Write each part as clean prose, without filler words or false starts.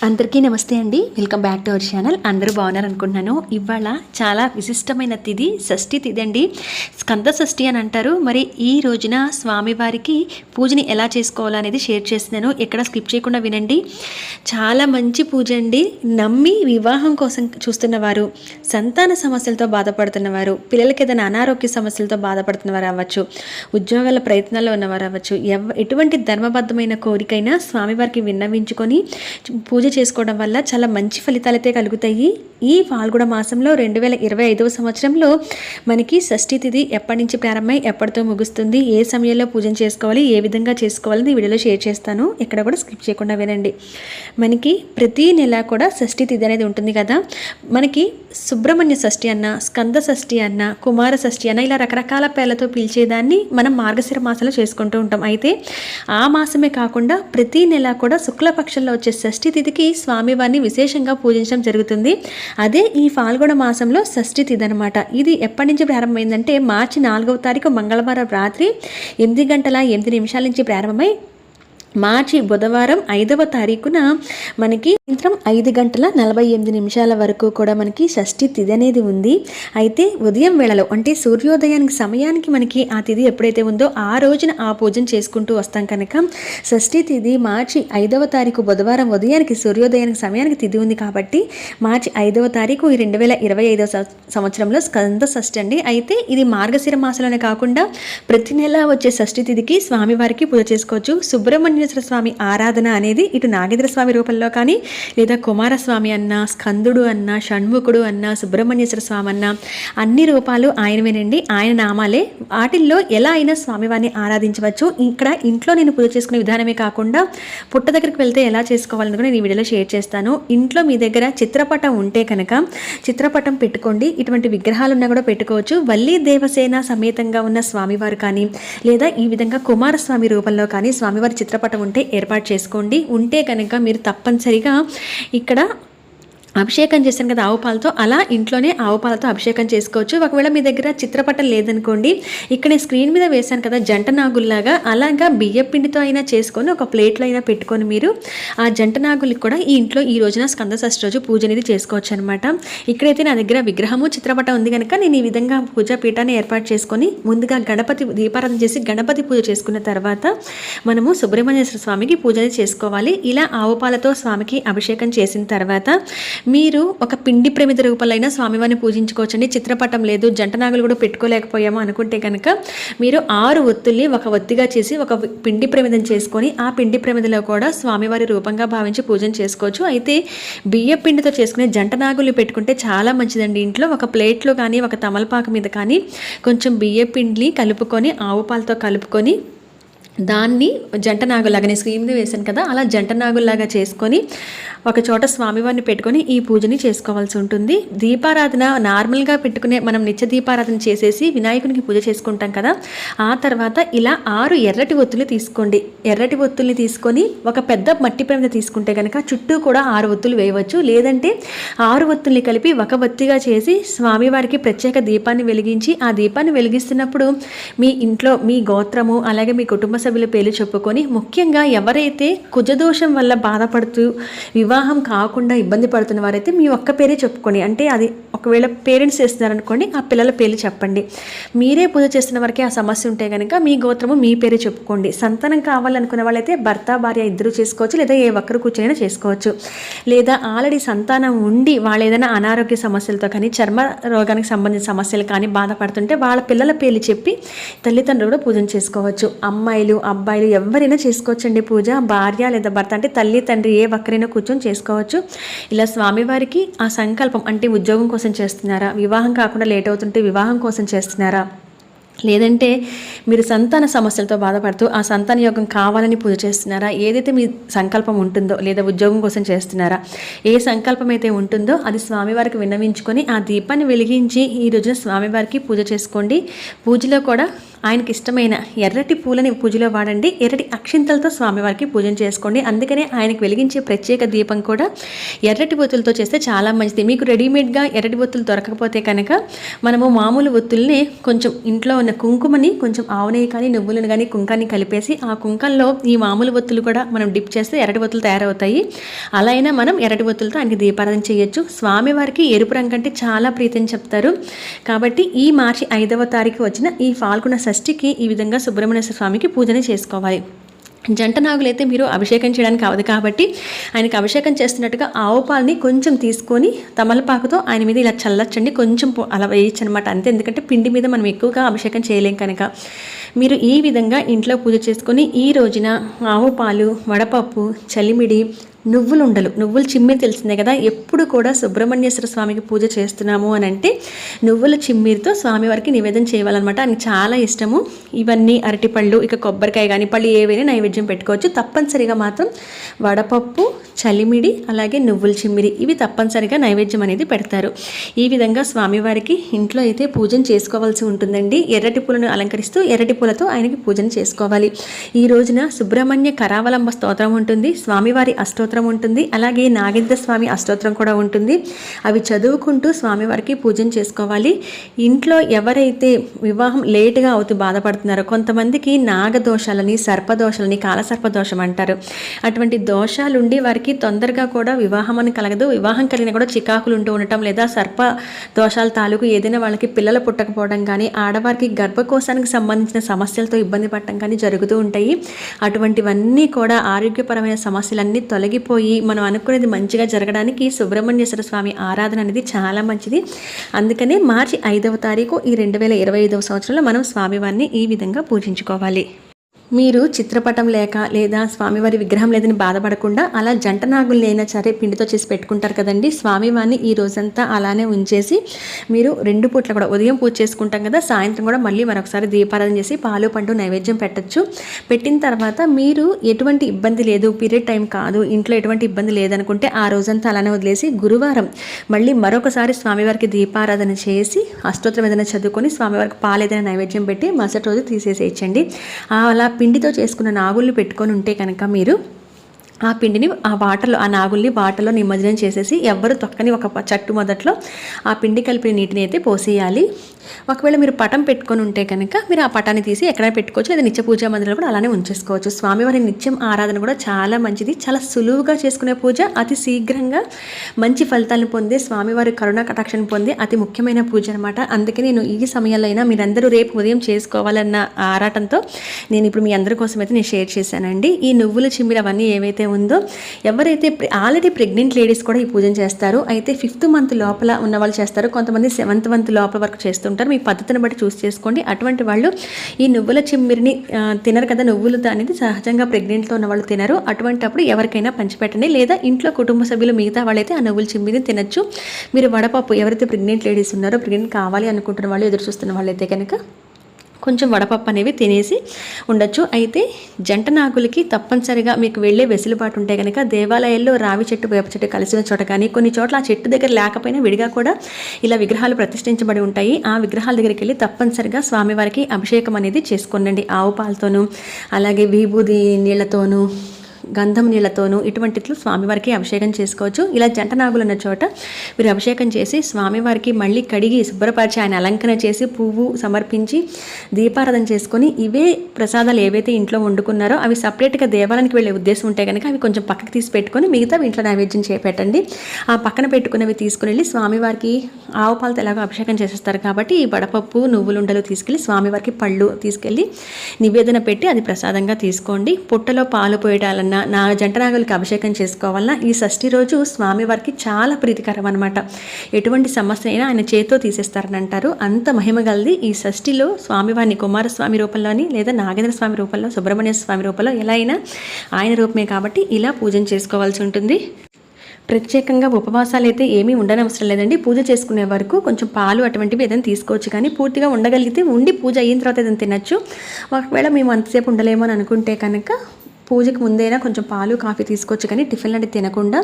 అందరికీ నమస్తే అండి. Welcome back to our channel. అందరూ బాగున్నారు అనుకుంటున్నాను. ఇవాళ చాలా విశిష్టమైన తిథి షష్ఠి తిథి అండి. స్కంద షష్ఠి అని అంటారు. మరి ఈ రోజున స్వామివారికి పూజని ఎలా చేసుకోవాలనేది షేర్ చేస్తున్నాను. ఎక్కడ స్కిప్ చేయకుండా వినండి. చాలా మంచి పూజ అండి. నమ్మి వివాహం కోసం చూస్తున్నవారు, సంతాన సమస్యలతో బాధపడుతున్నవారు, పిల్లలకి ఏదైనా అనారోగ్య సమస్యలతో బాధపడుతున్నవారు అవ్వచ్చు, ఉద్యోగాల ప్రయత్నాల్లో ఉన్నవారు అవ్వచ్చు, ఎటువంటి ధర్మబద్ధమైన కోరికైనా స్వామివారికి విన్నవించుకొని పూజ చేసుకోవడం వల్ల చాలా మంచి ఫలితాలైతే కలుగుతాయి. ఈ ఫాల్గుణ మాసంలో 2025వ సంవత్సరంలో మనకి షష్ఠి తిథి ఎప్పటి నుంచి ప్రారంభమై ఎప్పటితో ముగుస్తుంది, ఏ సమయంలో పూజన చేసుకోవాలి, ఏ విధంగా చేసుకోవాలని ఈ వీడియోలో షేర్ చేస్తాను. ఎక్కడ కూడా స్కిప్ చేయకుండా వినండి. మనకి ప్రతి నెల కూడా షష్ఠి తిథి అనేది ఉంటుంది కదా. మనకి సుబ్రహ్మణ్య షష్ఠి అన్న, స్కంద షష్ఠి అన్న, కుమార షష్ఠి అన్న ఇలా రకరకాల పేర్లతో పిలిచేదాన్ని మనం మార్గశిర మాసంలో చేసుకుంటూ ఉంటాం. అయితే ఆ మాసమే కాకుండా ప్రతి నెల కూడా శుక్లపక్షంలో వచ్చే షష్ఠి తిథికి స్వామివారిని విశేషంగా పూజించడం జరుగుతుంది. అదే ఈ ఫాల్గుణ మాసంలో షష్ఠి తిథి అనమాట. ఇది ఎప్పటి నుంచి ప్రారంభమైందంటే మార్చి 4వ తారీఖు మంగళవారం రాత్రి 8:08 నుంచి ప్రారంభమై మార్చి బుధవారం 5వ తారీఖున మనకి సాయంత్రం 5:48 వరకు కూడా మనకి షష్ఠి తిథి అనేది ఉంది. అయితే ఉదయం వేళలో అంటే సూర్యోదయానికి సమయానికి మనకి ఆ తిథి ఎప్పుడైతే ఉందో ఆ రోజున ఆ పూజను చేసుకుంటూ వస్తాం కనుక షష్ఠి తిథి మార్చి 5వ తారీఖు బుధవారం ఉదయానికి సూర్యోదయానికి సమయానికి తిథి ఉంది కాబట్టి మార్చి 5వ తారీఖు 2025వ సంవత్సరంలో స్కంద షష్ఠి అండి. అయితే ఇది మార్గశిర మాసంలోనే కాకుండా ప్రతి నెల వచ్చే షష్ఠి తిథికి స్వామివారికి పూజ చేసుకోవచ్చు. సుబ్రహ్మణ్య స్వామి ఆరాధన అనేది ఇటు నాగేంద్ర స్వామి రూపంలో కానీ లేదా కుమారస్వామి అన్న, స్కందుడు అన్న, షణ్ముఖుడు అన్న, సుబ్రహ్మణ్యేశ్వర స్వామి అన్న అన్ని రూపాలు ఆయనవేనండి, ఆయన నామాలే. వాటిల్లో ఎలా అయినా స్వామివారిని ఆరాధించవచ్చు. ఇక్కడ ఇంట్లో నేను పూజ చేసుకునే విధానమే కాకుండా పుట్ట దగ్గరికి వెళ్తే ఎలా చేసుకోవాలని కూడా నేను ఈ వీడియోలో షేర్ చేస్తాను. ఇంట్లో మీ దగ్గర చిత్రపటం ఉంటే కనుక చిత్రపటం పెట్టుకోండి. ఇటువంటి విగ్రహాలు ఉన్నా కూడా పెట్టుకోవచ్చు. వల్లి దేవసేన సమేతంగా ఉన్న స్వామివారు కానీ లేదా ఈ విధంగా కుమారస్వామి రూపంలో కానీ స్వామివారి చిత్రపటం ఉంటే ఏర్పాటు చేసుకోండి. ఉంటే కనుక మీరు తప్పనిసరిగా ఇక్కడ అభిషేకం చేశాను కదా ఆవు పాలతో, అలా ఇంట్లోనే ఆవు పాలతో అభిషేకం చేసుకోవచ్చు. ఒకవేళ మీ దగ్గర చిత్రపటం లేదనుకోండి, ఇక్కడ స్క్రీన్ మీద వేశాను కదా జంట నాగుల్లాగా, అలాగా బియ్య పిండితో అయినా చేసుకొని ఒక ప్లేట్లో అయినా పెట్టుకొని మీరు ఆ జంట నాగులకి కూడా ఈ ఇంట్లో ఈ రోజున స్కంద షష్ఠి రోజు పూజ అనేది చేసుకోవచ్చు అనమాట. ఇక్కడైతే నా దగ్గర విగ్రహము చిత్రపటం ఉంది కనుక నేను ఈ విధంగా పూజా పీఠాన్ని ఏర్పాటు చేసుకొని ముందుగా గణపతి దీపారాధన చేసి గణపతి పూజ చేసుకున్న తర్వాత మనము సుబ్రహ్మణ్యేశ్వర స్వామికి పూజ చేసుకోవాలి. ఇలా ఆవు పాలతో స్వామికి అభిషేకం చేసిన తర్వాత మీరు ఒక పిండి ప్రమిద రూపంలో స్వామివారిని పూజించుకోవచ్చండి. చిత్రపటం లేదు, జంట నాగులు కూడా పెట్టుకోలేకపోయాము అనుకుంటే కనుక మీరు 6 ఒత్తుల్ని ఒక ఒత్తిగా చేసి ఒక పిండి ప్రమిదం చేసుకొని ఆ పిండి ప్రమిదలో కూడా స్వామివారి రూపంగా భావించి పూజన చేసుకోవచ్చు. అయితే బియ్య పిండితో చేసుకునే జంట నాగులు పెట్టుకుంటే చాలా మంచిదండి. ఇంట్లో ఒక ప్లేట్లో కానీ ఒక తమలపాకు మీద కానీ కొంచెం బియ్య పిండిని కలుపుకొని ఆవు పాలతో కలుపుకొని దాన్ని జంట నాగులాగా నేను స్క్రీన్ మీద వేశాను కదా అలా జంట నాగుల్లాగా చేసుకొని ఒక చోట స్వామివారిని పెట్టుకొని ఈ పూజని చేసుకోవాల్సి ఉంటుంది. దీపారాధన నార్మల్గా పెట్టుకునే మనం నిత్య దీపారాధన చేసేసి వినాయకునికి పూజ చేసుకుంటాం కదా, ఆ తర్వాత ఇలా 6 ఎర్రటి ఒత్తులు తీసుకోండి. ఎర్రటి ఒత్తుల్ని తీసుకొని ఒక పెద్ద మట్టి ప్రమిద తీసుకుంటే కనుక చుట్టూ కూడా 6 ఒత్తులు వేయవచ్చు. లేదంటే 6 ఒత్తుల్ని కలిపి ఒక ఒత్తిగా చేసి స్వామివారికి ప్రత్యేక దీపాన్ని వెలిగించి ఆ దీపాన్ని వెలిగిస్తున్నప్పుడు మీ ఇంట్లో మీ గోత్రము అలాగే మీ కుటుంబ సభ్యుల పేర్లు చెప్పుకొని, ముఖ్యంగా ఎవరైతే కుజదోషం వల్ల బాధపడుతూ వివాహం కాకుండా ఇబ్బంది పడుతున్న వారైతే మీ ఒక్క పేరే చెప్పుకోండి. అంటే అది ఒకవేళ పేరెంట్స్ చేస్తున్నారనుకోండి ఆ పిల్లల పేర్లు చెప్పండి. మీరే పూజ చేస్తున్న వరకే ఆ సమస్య ఉంటే కనుక మీ గోత్రము మీ పేరే చెప్పుకోండి. సంతానం కావాలనుకునే వాళ్ళైతే భర్త భార్య ఇద్దరు చేసుకోవచ్చు, లేదా ఏ ఒక్కరు కూర్చొని చేసుకోవచ్చు. లేదా ఆల్రెడీ సంతానం ఉండి వాళ్ళు ఏదైనా అనారోగ్య సమస్యలతో కానీ చర్మ రోగానికి సంబంధించిన సమస్యలు కానీ బాధపడుతుంటే వాళ్ళ పిల్లల పేర్లు చెప్పి తల్లిదండ్రులు కూడా పూజన చేసుకోవచ్చు. అమ్మాయిలు అబ్బాయిలు ఎవరైనా చేసుకోవచ్చండి పూజ. భార్య లేదా భర్త అంటే తల్లి తండ్రి ఏ ఒక్కరైనా కూర్చొని చేసుకోవచ్చు. ఇలా స్వామివారికి ఆ సంకల్పం అంటే ఉద్యోగం కోసం చేస్తున్నారా, వివాహం కాకుండా లేట్ అవుతుంటే వివాహం కోసం చేస్తున్నారా, లేదంటే మీరు సంతాన సమస్యలతో బాధపడుతూ ఆ సంతాన యోగం కావాలని పూజ చేస్తున్నారా, ఏదైతే మీ సంకల్పం ఉంటుందో లేదా ఉద్యోగం కోసం చేస్తున్నారా, ఏ సంకల్పం అయితే ఉంటుందో అది స్వామివారికి విన్నవించుకొని ఆ దీపాన్ని వెలిగించి ఈ రోజున స్వామివారికి పూజ చేసుకోండి. పూజలో కూడా ఆయనకి ఇష్టమైన ఎర్రటి పూలని పూజలో వాడండి. ఎర్రటి అక్షింతలతో స్వామివారికి పూజన చేసుకోండి. అందుకనే ఆయనకు వెలిగించే ప్రత్యేక దీపం కూడా ఎర్రటి ఒత్తులతో చేస్తే చాలా మంచిది. మీకు రెడీమేడ్గా ఎర్రటి ఒత్తులు దొరకకపోతే కనుక మనము మామూలు ఒత్తుల్ని కొంచెం ఇంట్లో ఉన్న కుంకుమని కొంచెం ఆవు నెయ్యి కానీ నువ్వులను కానీ కుంకాన్ని కలిపేసి ఆ కుంకంలో ఈ మామూలు ఒత్తులు కూడా మనం డిప్ చేస్తే ఎర్రటి ఒత్తులు తయారవుతాయి. అలా అయినా మనం ఎర్రటి ఒత్తులతో ఆయనకి దీపారాధన చేయొచ్చు. స్వామివారికి ఎరుపు రంగు అంటే చాలా ప్రీతి అని చెప్తారు. కాబట్టి ఈ మార్చి 5వ తారీఖు వచ్చిన ఈ ఫాల్గుణ షష్ఠికి ఈ విధంగా సుబ్రహ్మణ్య స్వామికి పూజన చేసుకోవాలి. జంట నాగులైతే మీరు అభిషేకం చేయడానికి అవదు కాబట్టి ఆయనకి అభిషేకం చేస్తున్నట్టుగా ఆవు పాలని కొంచెం తీసుకొని తమలపాకుతో ఆయన మీద ఇలా చల్లచ్చండి. కొంచెం అలా వేయచ్చు అనమాట, అంతే. ఎందుకంటే పిండి మీద మనం ఎక్కువగా అభిషేకం చేయలేం కనుక మీరు ఈ విధంగా ఇంట్లో పూజ చేసుకొని ఈ రోజున ఆవు పాలు, వడపప్పు, చలిమిడి, నువ్వుల చిమ్మిరి తెలిసిందే కదా. ఎప్పుడు కూడా సుబ్రహ్మణ్యేశ్వర స్వామికి పూజ చేస్తున్నాము అని అంటే నువ్వుల చిమ్మిరితో స్వామివారికి నివేదన చేయాలన్నమాట. ఆయనకి చాలా ఇష్టము. ఇవన్నీ అరటిపళ్ళు, ఇక కొబ్బరికాయ కానీ పళ్ళు ఏవైనా నైవేద్యం పెట్టుకోవచ్చు. తప్పనిసరిగా మాత్రం వడపప్పు, చలిమిడి, అలాగే నువ్వుల చిమ్మిరి ఇవి తప్పనిసరిగా నైవేద్యం అనేది పెడతారు. ఈ విధంగా స్వామివారికి ఇంట్లో అయితే పూజన చేసుకోవాల్సి ఉంటుందండి. ఎర్రటి పూలను అలంకరిస్తూ ఎర్రటి పూలతో ఆయనకి పూజన చేసుకోవాలి. ఈ రోజున సుబ్రహ్మణ్య కరావలంబ స్తోత్రం ఉంటుంది, స్వామివారి అష్టోత్తరం ఉంటుంది, అలాగే నాగేంద్ర స్వామి అష్టోత్తరం కూడా ఉంటుంది. అవి చదువుకుంటూ స్వామివారికి పూజన చేసుకోవాలి. ఇంట్లో ఎవరైతే వివాహం లేటుగా అవుతూ బాధపడుతున్నారో కొంతమందికి నాగదోషాలని, సర్పదోషాలని, కాలసర్పదోషం అంటారు. అటువంటి దోషాలుండి వారికి తొందరగా కూడా వివాహం అని కలగదు. వివాహం కలిగిన కూడా చికాకులు ఉంటూ ఉండటం, లేదా సర్ప దోషాల తాలూకు ఏదైనా వాళ్ళకి పిల్లలు పుట్టకపోవడం కానీ, ఆడవారికి గర్భకోశానికి సంబంధించిన సమస్యలతో ఇబ్బంది పడటం కానీ జరుగుతూ ఉంటాయి. అటువంటివన్నీ కూడా ఆరోగ్యపరమైన సమస్యలన్నీ తొలగిపోయి మనం అనుకునేది మంచిగా జరగడానికి సుబ్రహ్మణ్యేశ్వర స్వామి ఆరాధన అనేది చాలా మంచిది. అందుకనే మార్చి 5వ తారీఖు ఈ 2025వ సంవత్సరంలో మనం స్వామివారిని ఈ విధంగా పూజించుకోవాలి. మీరు చిత్రపటం లేక లేదా స్వామివారి విగ్రహం లేదని బాధపడకుండా అలా జంట నాగుల్ని అయినా సరే పిండితో చేసి పెట్టుకుంటారు కదండి. స్వామివారిని ఈ రోజంతా అలానే ఉంచేసి మీరు 2 పూట్ల కూడా ఉదయం పూజ చేసుకుంటాం కదా, సాయంత్రం కూడా మళ్ళీ మరొకసారి దీపారాధన చేసి పాలు పండు నైవేద్యం పెట్టచ్చు. పెట్టిన తర్వాత మీరు ఎటువంటి ఇబ్బంది లేదు, పీరియడ్ టైం కాదు, ఇంట్లో ఎటువంటి ఇబ్బంది లేదనుకుంటే ఆ రోజంతా అలానే వదిలేసి గురువారం మళ్ళీ మరొకసారి స్వామివారికి దీపారాధన చేసి అష్టోత్తరం ఏదైనా చదువుకొని స్వామివారికి పాలు ఏదైనా నైవేద్యం పెట్టి మరుసటి రోజు తీసేసేయచ్చండి. అలా పిండితో చేసుకున్న నాగుల్ని పెట్టుకొని ఉంటే కనుక మీరు ఆ పిండిని ఆ నాగుల్ని వాటర్లో నిమజ్జనం చేసేసి ఎవ్వరు తొక్కని ఒక చట్టు మొదట్లో ఆ పిండి కలిపిన నీటిని అయితే పోసేయాలి. ఒకవేళ మీరు పటం పెట్టుకొని ఉంటే కనుక మీరు ఆ పటాన్ని తీసి ఎక్కడైనా పెట్టుకోవచ్చు, లేదా నిత్య పూజా మందిరంలో కూడా అలానే ఉంచేసుకోవచ్చు. స్వామివారి నిత్యం ఆరాధన కూడా చాలా మంచిది. చాలా సులువుగా చేసుకునే పూజ, అతి శీఘ్రంగా మంచి ఫలితాలను పొందే, స్వామివారి కరుణా కటాక్షాన్ని పొందే అతి ముఖ్యమైన పూజ అనమాట. అందుకే నేను ఈ సమయంలో అయినా మీరందరూ రేపు ఉదయం చేసుకోవాలన్న ఆరాటంతో నేను ఇప్పుడు మీ అందరి కోసం అయితే నేను షేర్ చేశానండి. ఈ నువ్వుల చిమ్మిరి అవన్నీ ఏవైతే ఉందో, ఎవరైతే ఆల్రెడీ ప్రెగ్నెంట్ లేడీస్ కూడా ఈ పూజను చేస్తారు. అయితే 5th మంత్ లోపల ఉన్న వాళ్ళు చేస్తారు, కొంతమంది 7th మంత్ లోపల వరకు చేస్తుంటారు. మీ పద్ధతిని బట్టి చూస్ చేసుకోండి. అటువంటి వాళ్ళు ఈ నువ్వుల చిమ్మిరిని తినరు కదా, నువ్వులు అనేది సహజంగా ప్రెగ్నెంట్లో ఉన్న వాళ్ళు తినరు. అటువంటిప్పుడు ఎవరికైనా పంచిపెట్టండి, లేదా ఇంట్లో కుటుంబ సభ్యులు మిగతా వాళ్ళైతే ఆ నువ్వుల చిమ్మిరిని తినచ్చు. మీరు వడపప్పు, ఎవరైతే ప్రెగ్నెంట్ లేడీస్ ఉన్నారో, ప్రెగ్నెంట్ కావాలి అనుకుంటున్న వాళ్ళు, ఎదురు చూస్తున్న వాళ్ళైతే కనుక కొంచెం వడపప్పు అనేవి తినేసి ఉండొచ్చు. అయితే జంట నాగులకి తప్పనిసరిగా మీకు వెళ్ళే వెసులుబాటు ఉంటే కనుక దేవాలయాల్లో రావి చెట్టు, వేప చెట్టు కలిసిన చోట కానీ, కొన్ని చోట్ల ఆ చెట్టు దగ్గర లేకపోయినా విడిగా కూడా ఇలా విగ్రహాలు ప్రతిష్ఠించబడి ఉంటాయి. ఆ విగ్రహాల దగ్గరికి వెళ్ళి తప్పనిసరిగా స్వామివారికి అభిషేకం అనేది చేసుకోండి. ఆవు పాలతోనూ, అలాగే విభూది నీళ్లతోనూ, గంధం నీళ్లతోనూ ఇటువంటిలో స్వామివారికి అభిషేకం చేసుకోవచ్చు. ఇలా జంట నాగులు ఉన్న చోట మీరు అభిషేకం చేసి స్వామివారికి మళ్ళీ కడిగి శుభ్రపరిచి ఆయన అలంకరణ చేసి పువ్వు సమర్పించి దీపారాధన చేసుకొని ఇవే ప్రసాదాలు ఏవైతే ఇంట్లో వండుకున్నారో అవి సపరేట్గా దేవాలయానికి వెళ్ళే ఉద్దేశం ఉంటే కనుక అవి కొంచెం పక్కకి తీసి పెట్టుకొని మిగతా ఇంట్లో నైవేద్యం పెట్టండి. ఆ పక్కన పెట్టుకున్నవి తీసుకుని వెళ్ళి స్వామివారికి ఆవు పాలతో ఎలాగో అభిషేకం చేసేస్తారు కాబట్టి ఈ వడపప్పు, నువ్వులుండలు తీసుకెళ్ళి స్వామివారికి పళ్ళు తీసుకెళ్ళి నివేదన పెట్టి అది ప్రసాదంగా తీసుకోండి. పుట్టలో పాలు పోయడాలన్నా, జంట నాగులకి అభిషేకం చేసుకోవాలన్నా ఈ షష్ఠి రోజు స్వామివారికి చాలా ప్రీతికరం అనమాట. ఎటువంటి సమస్య అయినా ఆయన చేతితో తీసేస్తారని అంటారు. అంత మహిమ గలది ఈ షష్ఠిలో స్వామివారిని కుమారస్వామి రూపంలోని, లేదా నాగేంద్ర స్వామి రూపంలో, సుబ్రహ్మణ్య స్వామి రూపంలో ఎలా అయినా ఆయన రూపమే కాబట్టి ఇలా పూజన చేసుకోవాల్సి ఉంటుంది. ప్రత్యేకంగా ఉపవాసాలు అయితే ఏమీ ఉండనవసరం లేదండి. పూజ చేసుకునే వరకు కొంచెం పాలు అటువంటివి ఏదైనా తీసుకోవచ్చు, కానీ పూర్తిగా ఉండగలిగితే ఉండి పూజ అయిన తర్వాత ఏదైనా తినచ్చు. ఒకవేళ మేము అంతసేపు ఉండలేమో అని అనుకుంటే కనుక పూజకి ముందైనా కొంచెం పాలు కాఫీ తీసుకోవచ్చు, కానీ టిఫిన్ లాంటివి తినకుండా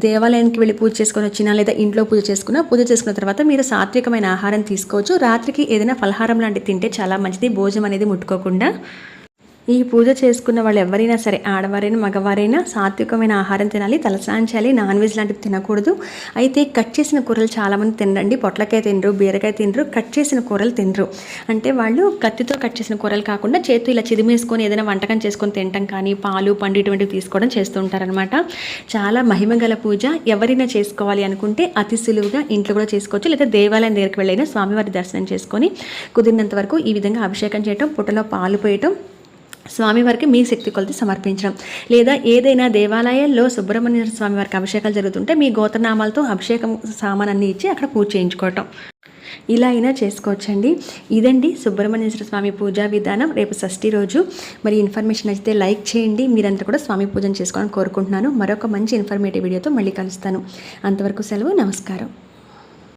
దేవాలయానికి వెళ్ళి పూజ చేసుకొని వచ్చినా లేదా ఇంట్లో పూజ చేసుకున్న తర్వాత మీరు సాత్వికమైన ఆహారం తీసుకోవచ్చు. రాత్రికి ఏదైనా ఫలహారం లాంటివి తింటే చాలా మంచిది, భోజనం అనేది ముట్టుకోకుండా. ఈ పూజ చేసుకున్న వాళ్ళు ఎవరైనా సరే, ఆడవారైనా మగవారైనా సాత్వికమైన ఆహారం తినాలి, తలస్నానం చేయాలి, నాన్ వెజ్ లాంటివి తినకూడదు. అయితే కట్ చేసిన కూరలు చాలామంది తినరండి. పొట్లకాయ తినరు, బీరకాయ తినరు, కట్ చేసిన కూరలు తినరు. అంటే వాళ్ళు కత్తితో కట్ చేసిన కూరలు కాకుండా చేతితో ఇలా చిదిమేసుకొని ఏదైనా వంటకం చేసుకొని తినటం కానీ, పాలు పండు ఇటువంటివి తీసుకోవడం చేస్తూ ఉంటారనమాట. చాలా మహిమగల పూజ. ఎవరైనా చేసుకోవాలి అనుకుంటే అతి సులువుగా ఇంట్లో కూడా చేసుకోవచ్చు, లేదా దేవాలయం దగ్గరికి వెళ్ళైనా స్వామివారి దర్శనం చేసుకొని కుదిరినంత వరకు ఈ విధంగా అభిషేకం చేయటం, పుట్టలో పాలు పోయటం, స్వామివారికి మీ శక్తి కొలది సమర్పించడం, లేదా ఏదైనా దేవాలయాల్లో సుబ్రహ్మణ్య స్వామి వారికి అభిషేకాలు జరుగుతుంటే మీ గోత్రనామాలతో అభిషేకం సామానాన్ని ఇచ్చి అక్కడ పూజ చేయించుకోవటం, ఇలా అయినా చేసుకోవచ్చండి. ఇదండి సుబ్రహ్మణ్యేశ్వర స్వామి పూజా విధానం. రేపు షష్ఠి రోజు. మరి ఇన్ఫర్మేషన్ అయితే లైక్ చేయండి. మీరంతా కూడా స్వామి పూజను చేసుకోవాలని కోరుకుంటున్నాను. మరొక మంచి ఇన్ఫర్మేటివ్ వీడియోతో మళ్ళీ కలుస్తాను. అంతవరకు సెలవు. నమస్కారం.